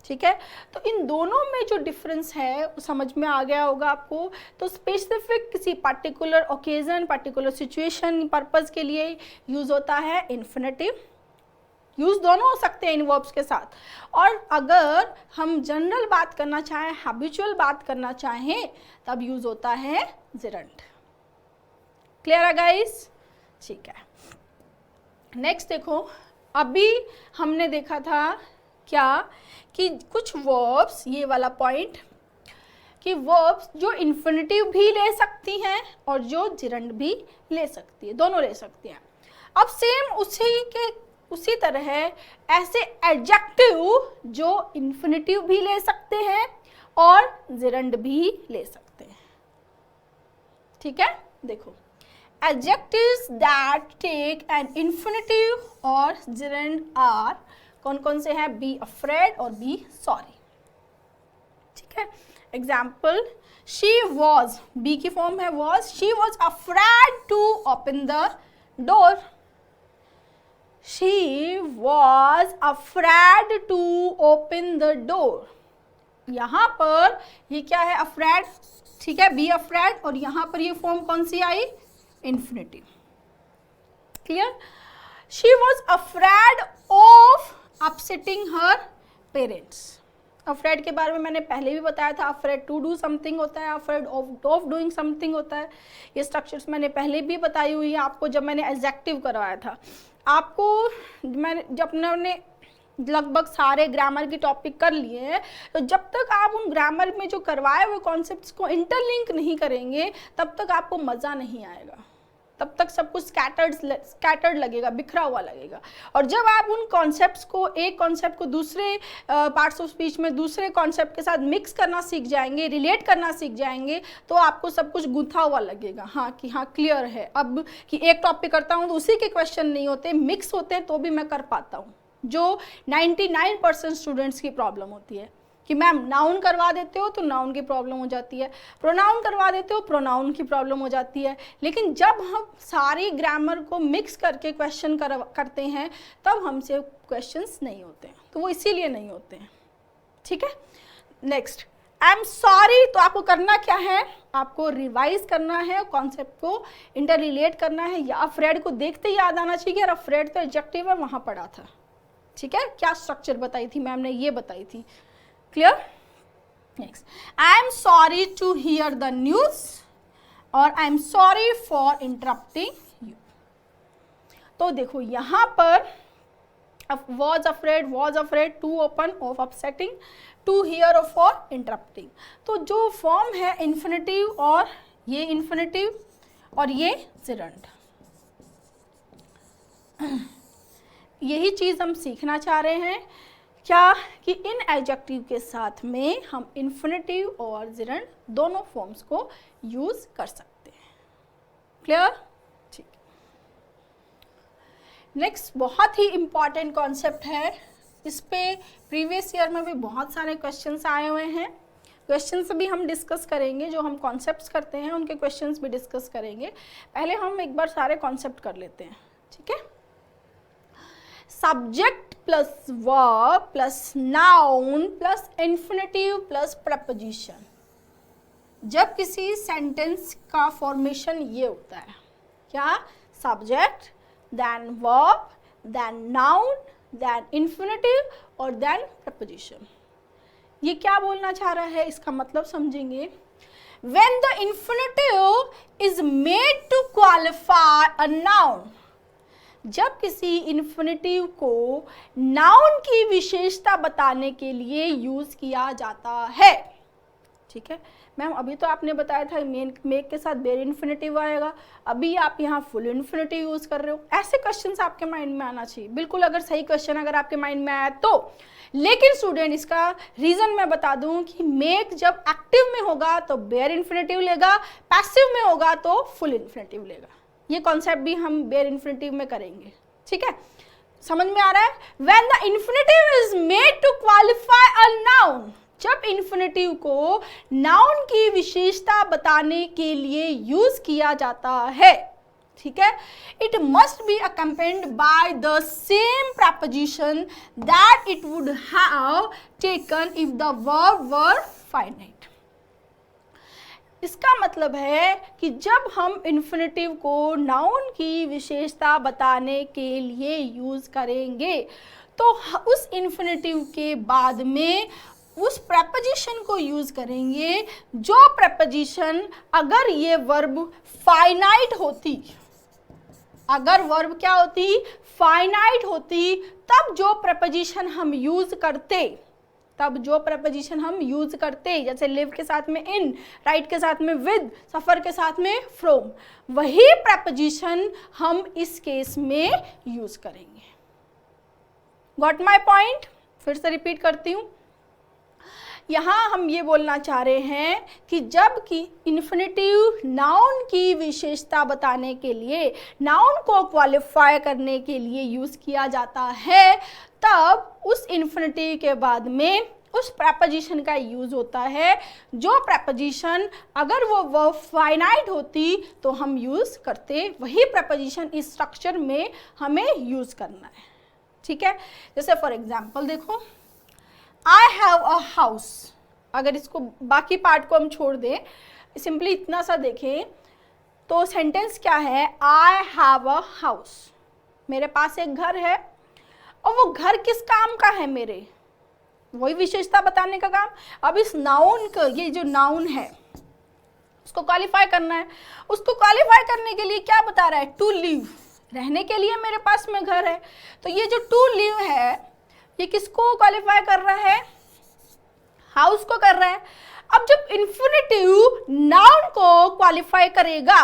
ठीक है, तो इन दोनों में जो डिफरेंस है समझ में आ गया होगा आपको। तो स्पेसिफिक किसी particular occasion, particular situation, purpose के लिए यूज होता है इन्फिनेटिव। यूज दोनों हो सकते हैं इन वर्ब्स के साथ, और अगर हम जनरल बात करना चाहें, हैबिचुअल बात करना चाहें, तब यूज होता है जिरंट। क्लियर है गाइस? ठीक है, नेक्स्ट देखो, अभी हमने देखा था क्या कि कुछ वर्ब्स, ये वाला पॉइंट, कि वर्ब्स जो इन्फिनिटिव भी ले सकती हैं और जो जिरंट भी ले सकती है, दोनों ले सकती हैं। अब सेम उसी तरह ऐसे एडजेक्टिव जो इन्फिनिटिव भी ले सकते हैं और जिरंट भी ले सकते हैं। ठीक है, देखो, adjectives that take an infinitive or gerund are कौन कौन से हैं? be afraid और be sorry। ठीक है, एग्जाम्पल, she was, be की फॉर्म है was, she was afraid to open the door। she was afraid to open the door। यहाँ पर ये क्या है? afraid। ठीक है, be afraid, और यहाँ पर ये फॉर्म कौन सी आई? Infinitive. Clear? She was afraid of upsetting her parents. Afraid के बारे में मैंने पहले भी बताया था, अफ्रेड टू डू समथिंग होता है, अफ्रेड ऑफ डूइंग समथिंग होता है। ये स्ट्रक्चर्स मैंने पहले भी बताई हुई है आपको जब मैंने एडजेक्टिव करवाया था आपको। जब मैंने लगभग सारे ग्रामर के टॉपिक कर लिए हैं, तो जब तक आप उन ग्रामर में जो करवाए हुए कॉन्सेप्ट्स को इंटरलिंक नहीं करेंगे तब तक आपको मज़ा नहीं आएगा, तब तक सब कुछ स्कैटर्ड लगेगा, बिखरा हुआ लगेगा। और जब आप उन कॉन्सेप्ट्स को, एक कॉन्सेप्ट को दूसरे पार्ट्स ऑफ स्पीच में दूसरे कॉन्सेप्ट के साथ मिक्स करना सीख जाएंगे, रिलेट करना सीख जाएंगे, तो आपको सब कुछ गुंथा हुआ लगेगा। हाँ कि हाँ क्लियर है अब कि एक टॉपिक करता हूँ तो उसी के क्वेश्चन नहीं होते, मिक्स होते हैं तो भी मैं कर पाता हूँ, जो 99% स्टूडेंट्स की प्रॉब्लम होती है कि मैम नाउन करवा देते हो तो नाउन की प्रॉब्लम हो जाती है, प्रोनाउन करवा देते हो प्रोनाउन की प्रॉब्लम हो जाती है। लेकिन जब हम सारी ग्रामर को मिक्स करके क्वेश्चन करते हैं तब हमसे क्वेश्चंस नहीं होते हैं, तो वो इसीलिए नहीं होते हैं। ठीक है, नेक्स्ट, आई एम सॉरी। तो आपको करना क्या है? आपको रिवाइज करना है, कॉन्सेप्ट को इंटर रिलेट करना है, या अफ्रेड को देखते ही याद आना चाहिए, यार अफ्रेड तो एडजेक्टिव है, वहाँ पढ़ा था। ठीक है, क्या स्ट्रक्चर बताई थी मैम ने? ये बताई थी। Clear? Next, I am sorry to hear the news और I am sorry for interrupting you. तो देखो यहाँ पर was afraid, to open, of upsetting, to hear, or for interrupting। तो जो फॉर्म है इन्फिनिटिव, और ये इन्फिनिटिव और ये जिरंट, यही चीज़ हम सीखना चाह रहे हैं क्या कि इन एडजेक्टिव के साथ में हम इन्फिनिटिव और जिरंट दोनों फॉर्म्स को यूज कर सकते हैं। क्लियर? ठीक। नेक्स्ट बहुत ही इम्पॉर्टेंट कॉन्सेप्ट है, इस पे प्रीवियस ईयर में भी बहुत सारे क्वेश्चंस आए हुए हैं। क्वेश्चंस भी हम डिस्कस करेंगे, जो हम कॉन्सेप्ट्स करते हैं उनके क्वेश्चंस भी डिस्कस करेंगे। पहले हम एक बार सारे कॉन्सेप्ट कर लेते हैं। ठीक है, subject plus verb plus noun plus infinitive plus preposition. जब किसी सेंटेंस का फॉर्मेशन ये होता है, क्या? Subject, then verb, then noun, then infinitive और देन प्रपोजिशन। ये क्या बोलना चाह रहा है, इसका मतलब समझेंगे। When the infinitive is made to qualify a noun, जब किसी इन्फिनेटिव को नाउन की विशेषता बताने के लिए यूज किया जाता है। ठीक है मैम, अभी तो आपने बताया था मेक के साथ बेर इन्फिनेटिव आएगा, अभी आप यहाँ फुल इन्फिनेटिव यूज कर रहे हो। ऐसे क्वेश्चंस आपके माइंड में आना चाहिए, बिल्कुल अगर सही क्वेश्चन अगर आपके माइंड में आया तो। लेकिन स्टूडेंट, इसका रीजन मैं बता दूं कि मेक जब एक्टिव में होगा तो बेयर इन्फिनेटिव लेगा, पैसिव में होगा तो फुल इन्फिनेटिव लेगा। ये कॉन्सेप्ट भी हम बेयर इन्फिनेटिव में करेंगे। ठीक है, समझ में आ रहा है? When the infinitive is made to qualify a noun, जब इन्फिनेटिव को नाउन की विशेषता बताने के लिए यूज किया जाता है, ठीक है, it must be accompanied by the same preposition that it would have taken if the verb were finite। इसका मतलब है कि जब हम इन्फिनेटिव को नाउन की विशेषता बताने के लिए यूज करेंगे तो उस इन्फिनेटिव के बाद में उस प्रपोजिशन को यूज करेंगे, जो प्रपोजिशन अगर ये वर्ब फाइनाइट होती, अगर वर्ब क्या होती? फाइनाइट होती, तब जो प्रपोजिशन हम यूज करते, जैसे लिव के साथ में इन, राइट के साथ में विद, सफर के साथ में फ्रॉम, वही प्रपोजिशन हम इस केस में यूज करेंगे। Got my point? फिर से रिपीट करती हूँ। यहाँ हम ये बोलना चाह रहे हैं कि जब कि इन्फिनेटिव नाउन की विशेषता बताने के लिए, नाउन को क्वालिफाई करने के लिए यूज किया जाता है, तब उस इन्फिनेटिव के बाद में उस प्रपोजिशन का यूज होता है, जो प्रपोजिशन अगर वो फाइनाइट होती तो हम यूज करते, वही प्रपोजिशन इस स्ट्रक्चर में हमें यूज करना है। ठीक है, जैसे फॉर एग्जाम्पल देखो, I have a house, अगर इसको बाकी पार्ट को हम छोड़ दें, सिंपली इतना सा देखें तो सेंटेंस क्या है? I have a house, मेरे पास एक घर है, और वो घर किस काम का है? मेरे, वही विशेषता बताने का काम। अब इस नाउन का, ये जो नाउन है उसको क्वालिफाई करना है। उसको क्वालिफाई करने के लिए क्या बता रहा है? टू लिव, रहने के लिए मेरे पास में घर है। तो ये जो टू लिव है ये किसको क्वालिफाई कर रहा है? हाउस को कर रहा है। अब जब इन्फिनेटिव नाउन को क्वालिफाई करेगा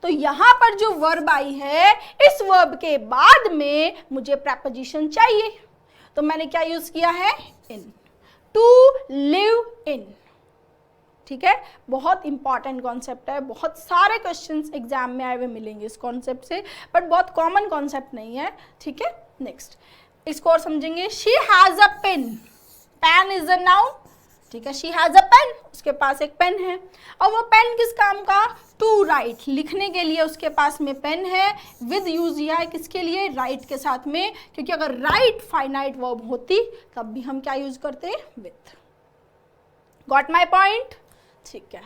तो यहाँ पर जो वर्ब आई है, इस वर्ब के बाद में मुझे प्रपोजिशन चाहिए, तो मैंने क्या यूज किया है? इन, टू लिव इन। ठीक है, बहुत इंपॉर्टेंट कॉन्सेप्ट है, बहुत सारे क्वेश्चंस एग्जाम में आए हुए मिलेंगे इस कॉन्सेप्ट से, बट बहुत कॉमन कॉन्सेप्ट नहीं है। ठीक है, नेक्स्ट इसको और समझेंगे। She has a pen, pen is a noun. ठीक है, शी हैज अ पेन, उसके पास एक पेन है, और वो पेन किस काम का? टू राइट, लिखने के लिए उसके पास में पेन है। विद यूज किया है किसके लिए? राइट के साथ में, क्योंकि अगर राइट फाइनाइट वर्ब होती तब भी हम क्या यूज करते? विद। Got my point? ठीक है।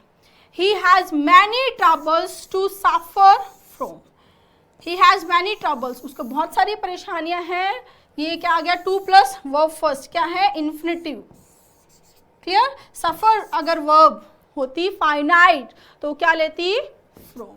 He has many troubles to suffer from, he has many troubles, उसको बहुत सारी परेशानियां हैं। ये क्या आ गया? टू प्लस वर्ब फर्स्ट क्या है? इन्फिनेटिव। क्लियर? सफर अगर वर्ब होती फाइनाइट तो क्या लेती? फ्रॉम।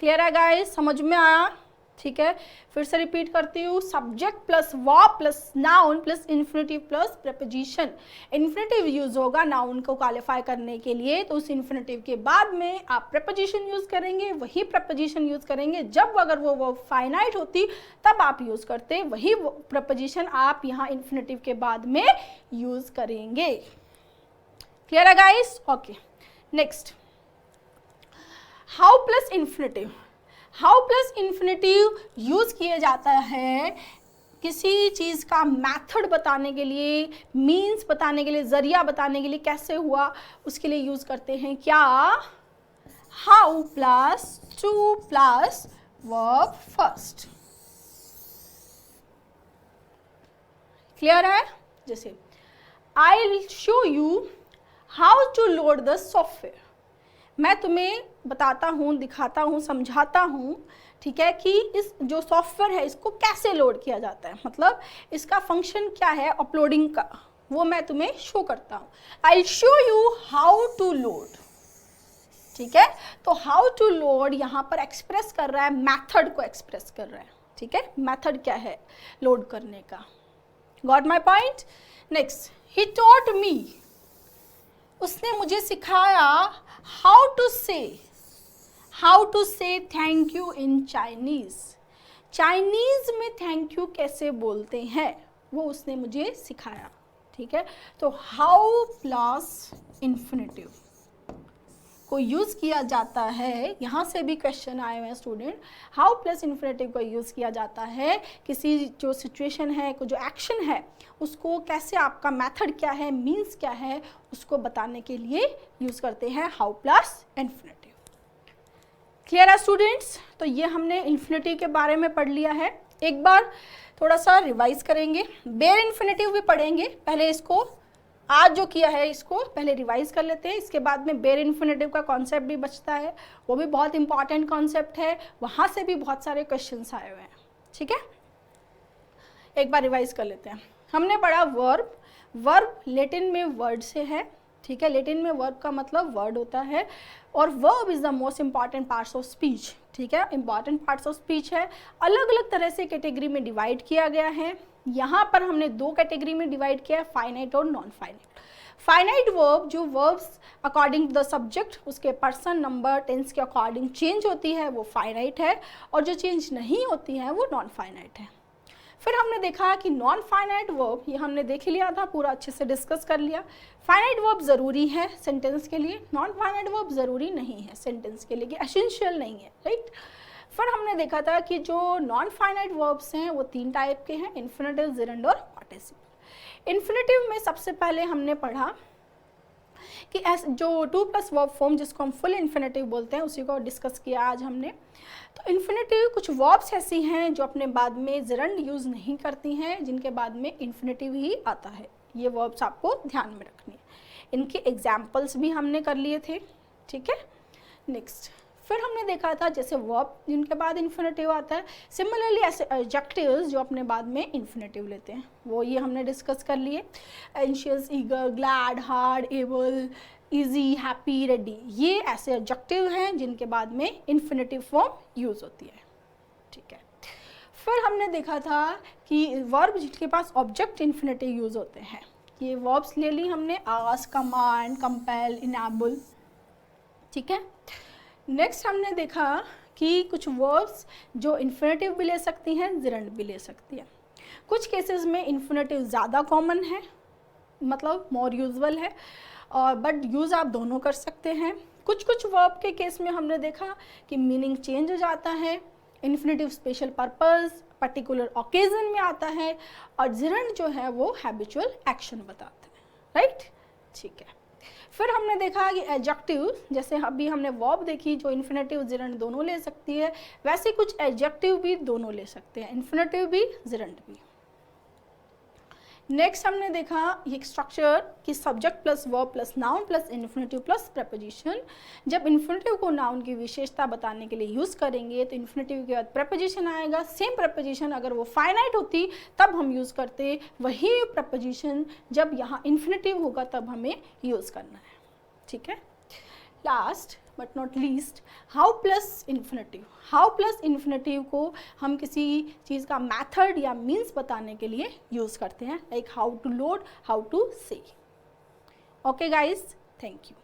क्लियर है गाइस? समझ में आया? ठीक है, फिर से रिपीट करती हूँ। Subject plus verb plus noun plus infinitive plus preposition. Infinitive use होगा नाउन को क्वालिफाई करने के लिए, तो उस इन्फिनेटिव के बाद में आप प्रपोजिशन यूज करेंगे, वही प्रपोजिशन यूज करेंगे जब अगर वो फाइनाइट होती तब आप यूज करते, वही प्रपोजिशन आप यहाँ इन्फिनेटिव के बाद में यूज करेंगे। क्लियर है guys? Okay, next how plus infinitive. How plus infinitive use किया जाता है किसी चीज़ का मेथड बताने के लिए, मीन्स बताने के लिए, जरिया बताने के लिए, कैसे हुआ उसके लिए यूज करते हैं क्या? How plus to plus verb first. Clear है? जैसे I will show you how to load the software, मैं तुम्हें बताता हूँ, दिखाता हूँ, समझाता हूँ, ठीक है, कि इस जो सॉफ्टवेयर है इसको कैसे लोड किया जाता है, मतलब इसका फंक्शन क्या है अपलोडिंग का, वो मैं तुम्हें शो करता हूँ। I show you how to load, ठीक है। तो हाउ टू लोड यहाँ पर एक्सप्रेस कर रहा है, मेथड को एक्सप्रेस कर रहा है, ठीक है, मेथड क्या है लोड करने का। Got my point? Next, he taught me, उसने मुझे सिखाया हाउ टू से thank you in Chinese, Chinese में थैंक यू कैसे बोलते हैं वो उसने मुझे सिखाया, ठीक है। तो हाउ प्लस इन्फिनेटिव को यूज़ किया जाता है, यहाँ से भी क्वेश्चन आए हुए हैं स्टूडेंट, हाउ प्लस इन्फिनेटिव को यूज़ किया जाता है किसी जो सिचुएशन है, को जो एक्शन है उसको कैसे, आपका मेथड क्या है, मीन्स क्या है, उसको बताने के लिए यूज़ करते हैं हाउ प्लस इन्फिनेटिव। क्लियर है स्टूडेंट्स? तो ये हमने इन्फिनेटिव के बारे में पढ़ लिया है। एक बार थोड़ा सा रिवाइज करेंगे, बेयर इन्फिनेटिव भी पढ़ेंगे, पहले इसको आज जो किया है इसको पहले रिवाइज कर लेते हैं, इसके बाद में बेयर इन्फिनेटिव का कॉन्सेप्ट भी बचता है, वो भी बहुत इंपॉर्टेंट कॉन्सेप्ट है, वहाँ से भी बहुत सारे क्वेश्चंस आए हुए हैं, ठीक है। एक बार रिवाइज कर लेते हैं। हमने पढ़ा वर्ब, वर्ब लेटिन में वर्ड से है, ठीक है, लेटिन में वर्ब का मतलब वर्ड होता है, और verb is the most important parts of speech, ठीक है, इंपॉर्टेंट पार्ट्स ऑफ स्पीच है, अलग अलग तरह से कैटेगरी में डिवाइड किया गया है। यहाँ पर हमने दो कैटेगरी में डिवाइड किया है, फाइनाइट और नॉन फाइनाइट। फाइनाइट वर्ब जो verbs according to the subject, उसके पर्सन, नंबर, टेंस के अकॉर्डिंग चेंज होती है वो फाइनाइट है, और जो चेंज नहीं होती है वो नॉन फाइनाइट है। फिर हमने देखा कि नॉन फाइनाइट वर्ब, ये हमने देख लिया था, पूरा अच्छे से डिस्कस कर लिया। फाइनाइट वर्ब ज़रूरी है सेंटेंस के लिए, नॉन फाइनाइट वर्ब ज़रूरी नहीं है सेंटेंस के लिए, कि एसेंशियल नहीं है, राइट। फिर हमने देखा था कि जो नॉन फाइनाइट वर्ब्स हैं वो तीन टाइप के हैं, इन्फिनेटिव, जिरंड और पार्टिसिपल। इन्फिनेटिव में सबसे पहले हमने पढ़ा कि जो 2+ वर्ब फॉर्म जिसको हम फुल इन्फिनेटिव बोलते हैं उसी को डिस्कस किया आज हमने। तो इन्फिनेटिव कुछ वर्ब्स ऐसी हैं जो अपने बाद में जिरंड यूज़ नहीं करती हैं, जिनके बाद में इन्फिनेटिव ही आता है, ये वर्ब्स आपको ध्यान में रखनी है। इनके एग्जाम्पल्स भी हमने कर लिए थे, ठीक है। नेक्स्ट, फिर हमने देखा था जैसे वर्ब जिनके बाद इन्फिनेटिव आता है, सिमिलरली ऐसे एडजेक्टिव्स जो अपने बाद में इन्फिनेटिव लेते हैं, वो ये हमने डिस्कस कर लिए। Anxious, eager, glad, hard, able, easy, happy, ready, ये ऐसे एडजेक्टिव हैं जिनके बाद में इन्फिनेटिव फॉर्म यूज़ होती है, ठीक है। फिर हमने देखा था कि वर्ब जिनके पास ऑब्जेक्ट इन्फिनेटिव यूज़ होते हैं, ये वर्ब्स ले ली हमने, आस्क, कमांड, कंपेल, इनेबल, ठीक है। नेक्स्ट हमने देखा कि कुछ वर्ब्स जो इन्फिनेटिव भी ले सकती हैं, जिरंड भी ले सकती हैं। कुछ केसेस में इन्फिनेटिव ज़्यादा कॉमन है, मतलब मोर यूजुअल है, और बट यूज़ आप दोनों कर सकते हैं। कुछ वर्ब के केस में हमने देखा कि मीनिंग चेंज हो जाता है, infinitive special purpose, particular occasion में आता है, और जिरंड जो है वो हैबिचुअल एक्शन बताते हैं, राइट, ठीक है। फिर हमने देखा कि एडजेक्टिव, जैसे अभी हमने वर्ब देखी जो इन्फिनेटिव जिरंड दोनों ले सकती है, वैसे कुछ एडजेक्टिव भी दोनों ले सकते हैं, इन्फिनेटिव भी जिरंड भी। नेक्स्ट हमने देखा ये स्ट्रक्चर कि subject plus verb plus noun plus infinitive plus preposition. जब इन्फिनेटिव को नाउन की विशेषता बताने के लिए यूज़ करेंगे तो इन्फिनेटिव के बाद प्रेपोजिशन आएगा। सेम प्रेपोजिशन अगर वो फाइनाइट होती तब हम यूज़ करते, वही प्रेपोजिशन जब यहाँ इन्फिनेटिव होगा तब हमें यूज़ करना है, ठीक है। Last but not least, how plus infinitive. How plus infinitive को हम किसी चीज़ का मेथड या मीन्स बताने के लिए यूज़ करते हैं, like how to load, how to say. Okay guys, thank you.